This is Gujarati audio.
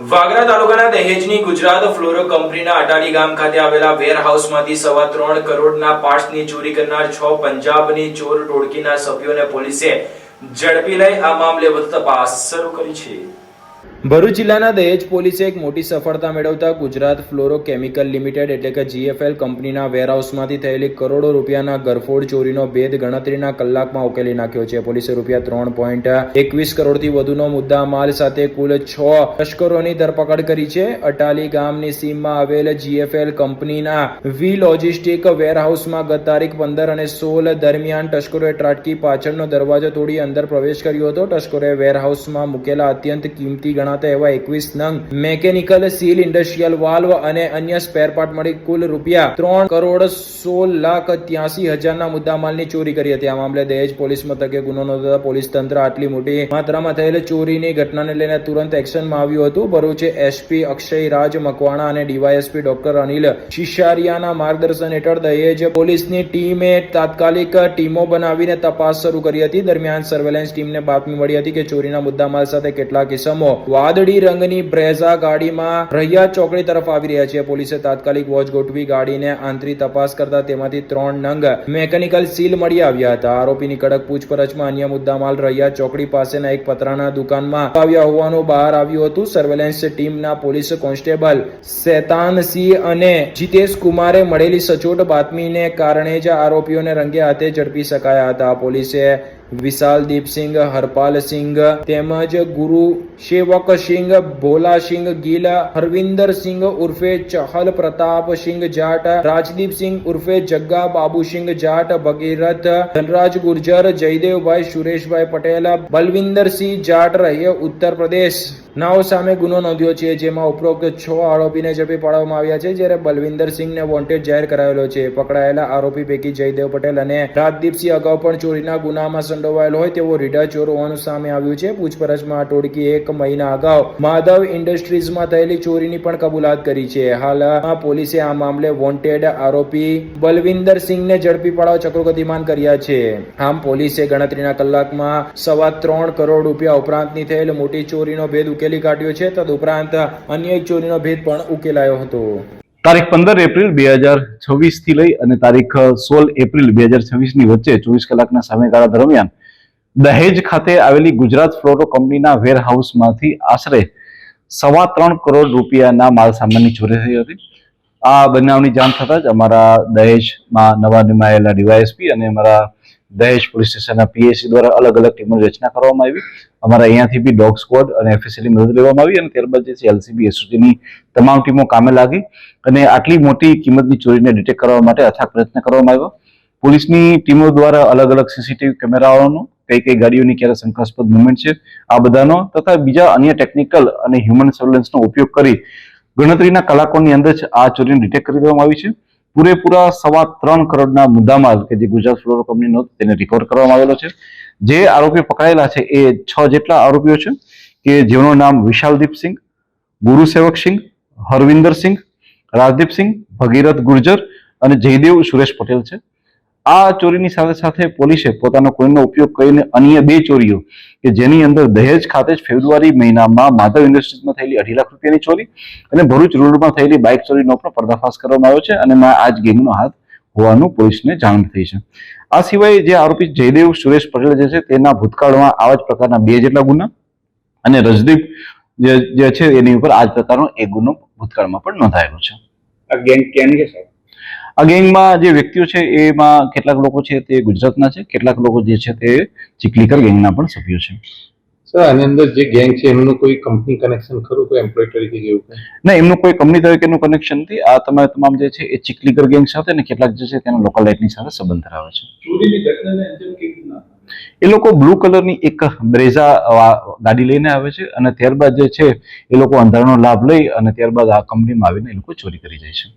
વાગરા તાલુકાના દહેજની ગુજરાત ફ્લોરો કંપનીના અટાલી ગામ ખાતે આવેલા વેરહાઉસમાંથી 3.25 કરોડના પાર્ટ્સની ચોરી કરનાર 6 પંજાબની ચોર ટોળકીના સભ્યોને પોલીસે ઝડપી લઈ આ મામલે વધુ તપાસ શરૂ કરી છે। ભરૂચ જિલ્લાના દહેજ પોલીસે એક મોટી સફળતા મેળવતા ગુજરાત ફ્લોરો કેમિકલ લિમિટેડ એટલે કે GFL કંપનીના વેરહાઉસમાંથી થયેલી કરોડો રૂપિયાના ગરફોડ ચોરીનો ભેદ ગણતરીના કલાકમાં ઉકેલી નાખ્યો છે। પોલીસે રૂપિયા 3.21 કરોડથી વધુનો મુદ્દા માલ સાથે કુલ 6 તસ્કરોની ધરપકડ કરી છે। અટાલી ગામની સીમમાં આવેલ GFL કંપનીના વી લોજિસ્ટિક વેરહાઉસમાં ગત તારીખ 15 અને 16 દરમિયાન તસ્કરોએ ત્રાટકી પાછળનો દરવાજો તોડી અંદર પ્રવેશ કર્યો હતો। તસ્કરોએ વેરહાઉસમાં મૂકેલા અત્યંત કિંમતી એવા 21 નંગ મેકેનિકલ સીલ, ઇન્ડસ્ટ્રીયલ વાલ્વ અને અન્ય સ્પેર પાર્ટ મળી કુલ રૂપિયા 3,16,83,000ના મુદ્દામાલની ચોરી કરી હતી। આ મામલે દહેજ પોલીસ મથકે ગુનો નોંધતા પોલીસ તંત્ર આટલી મોટી માત્રામાં થયેલ ચોરીની ઘટનાને લઈને તુરંત એક્શનમાં આવ્યું હતું। ભરૂચ SP અક્ષય રાજ મકવાણા અને DYSP ડોક્ટર અનિલ શિશારિયાના માર્ગદર્શન હેઠળ દહેજ પોલીસની ટીમે તાત્કાલિક ટીમો બનાવીને તપાસ શરૂ કરી હતી। દરમિયાન સર્વેલન્સ ટીમને બાતમી મળી હતી કે ચોરીના મુદ્દામાલ સાથે કેટલાક ઇસમો વાદળી રંગની બ્રેઝા ગાડીમાં રૈયા ચોકડી તરફ આવી રહ્યા છે। પોલીસે તાત્કાલિક વોચ ગોઠવી ગાડીને આંતરી તપાસ કરતા તેમાંથી 3 નંગ મેકેનિકલ સીલ મળી આવ્યા હતા। આરોપીની કડક પૂછપરછમાં અન્ય મુદ્દામાલ રૈયા ચોકડી પાસેના એક પતરાના દુકાનમાં આવ્યા હોવાનું બહાર આવ્યું હતું। સર્વેલન્સ ટીમના પોલીસ કોન્સ્ટેબલ શેતાનસિંહ અને જીતેશ કુમારે મળેલી સચોટ બાતમીને કારણે જ આરોપીઓને રંગે હાથે ઝડપી શકાયા હતા। પોલીસે વિશાલ દીપસિંહ, હરપાલસિંહ તેમજ ગુરુ સેવકસિંહ, ભોલાસિંહ ગીલ, હરવિંદરસિંહ ઉર્ફે ચહલ, પ્રતાપસિંહ જાટ, રાજદીપસિંહ ઉર્ફે જગ્ગા બાબુસિંહ જાટ, ભગીરથ ધનરાજ ગુર્જર, જયદેવભાઈ સુરેશભાઈ પટેલ, બલવિંદરસિંહ જાટ રહે ઉત્તર પ્રદેશ નાઓ સામે ગુનો નોંધ્યો છે, જેમાં ઉપરોક્ત 6 આરોપીને ઝડપી પાડવામાં આવ્યા છે, જ્યારે બલવિંદરસિંહને વોન્ટેડ જાહેર કરાયેલો છે। પકડાયેલા આરોપી પૈકી જયદેવ પટેલ અને રાજદીપસિંહ અગાઉ પણ ચોરીના ગુનામાં સંડોવાયેલો હોય તેવો રીઢા ચોર હોવાનું સામે આવ્યું છે। પૂછપરછમાં આ ટોળકી 1 મહિના અગાઉ માધવ ઇન્ડસ્ટ્રીઝમાં થયેલી ચોરીની પણ કબૂલાત કરી છે। હાલમાં પોલીસે આ મામલે વોન્ટેડ આરોપી બલવિંદરસિંહને ઝડપી પાડવા ચક્રો ગતિમાન કર્યા છે। આમ પોલીસે ગણતરીના કલાકમાં 3.25 કરોડ રૂપિયા ઉપરાંતની થયેલ મોટી ચોરીનો ભેદ ઉકેલી કાઢ્યો છે। તદુપરાંત અન્ય એક ચોરીનો ભેદ પણ ઉકેલાયો હતો। તારીખ 15 એપ્રિલ 2026 થી લઈ અને તારીખ 16 એપ્રિલ 2026 ની વચ્ચે 24 કલાકના સમયગાળા દરમિયાન દહેજ ખાતે આવેલી ગુજરાત ફ્લોરો કંપનીના વેરહાઉસમાંથી આશરે 3.25 કરોડ રૂપિયાના માલ સામાનની ચોરી થઈ હતી। આ બનાવની જાણ થતાં જ અમારા દહેજમાં નવા નિમાયેલા DYSP અને અમારા દહેજ પોલીસ સ્ટેશનના PSC દ્વારા અલગ અલગ ટીમોની રચના કરવામાં આવી। અમારા અહીંયાથી બી ડોગ સ્ક્વોડ અને FSLની મદદ લેવામાં આવી અને ત્યારબાદ જે છે LCB SOGની તમામ ટીમો કામે લાગી અને આટલી મોટી કિંમતની ચોરીને ડિટેક્ટ કરવા માટે અથાગ પ્રયત્ન કરવામાં આવ્યો। પોલીસની ટીમો દ્વારા અલગ અલગ CCTV કેમેરાઓનો કઈ ગાડીઓની ક્યારે શંકાસ્પદ મુવમેન્ટ છે આ બધાનો તથા બીજા અન્ય ટેકનિકલ અને હ્યુમન સર્વેલન્સનો ઉપયોગ કરી ગણતરીના કલાકોની અંદર જ આ ચોરીને ડિટેક્ટ કરી દેવામાં આવી છે। પૂરેપૂરા 3.25 કરોડના મુદ્દામાલ કે જે ગુજરાત ફ્લોરો કંપનીનો તેને રિકવર કરવામાં આવેલો છે। જે આરોપીઓ પકડાયેલા છે એ 6 જેટલા આરોપીઓ છે કે જેઓનું નામ વિશાલદીપસિંહ, ગુરુ સેવકસિંહ, હરવિંદરસિંહ, રાજદીપસિંહ, ભગીરથ ગુર્જર અને જયદેવ સુરેશ પટેલ છે। આ ચોરીની સાથે સાથે પોલીસે પોતાનો કોઈનો ઉપયોગ કરીને અન્ય 2 ચોરીઓ કે જેની અંદર દહેજ ખાતે જ ફેબ્રુઆરી મહિનામાં માધવ ઇન્ડસ્ટ્રીઝમાં થયેલી 2.5 લાખ રૂપિયાની ચોરી અને ભરૂચ રોડમાં થયેલી બાઇક ચોરીનો પણ પર્દાફાશ કરવામાં આવ્યો છે અને આ જ ગેંગનો હાથ હોવાનું પોલીસને જાણ થઈ છે। આ સિવાય જે આરોપી જયદેવ સુરેશ પટેલ જે છે તેના ભૂતકાળમાં આવા જ પ્રકારના 2 જેટલા ગુના અને રજદીપ જે છે એની ઉપર આ જ પ્રકારનો એક ગુનો ભૂતકાળમાં પણ નોંધાયેલો છે। આ ગેંગ ક્યાંની છે સાહેબ? આ ગેંગમાં જે વ્યક્તિઓ છે એમાં કેટલાક લોકો છે તે ગુજરાતના છે, કેટલાક લોકો જે છે તે ચીખલીકર ગેંગના પણ સભ્યો છે। સર આની અંદર જે ગેંગ છે એમનું કોઈ કંપની કનેક્શન ખરું, કોઈ એમ્પ્લોય તરીકે જેવું કંઈ? ના, એમનું કોઈ કંપની તરીકેનું કનેક્શન નથી। આ તમામ જે છે એ ચીખલીકર ગેંગ સાથે અને કેટલાક જે છે તેના લોકલાઇટની સાથે સંબંધ ધરાવે છે। ચોરીની ઘટનાને અંજામ કેવી રીતના? એ લોકો બ્લુ કલરની એક બ્રેઝા ગાડી લઈને આવે છે અને ત્યારબાદ જે છે એ લોકો અંધારાનો લાભ લઈ અને ત્યારબાદ આ કંપનીમાં આવીને એ લોકો ચોરી કરી જાય છે।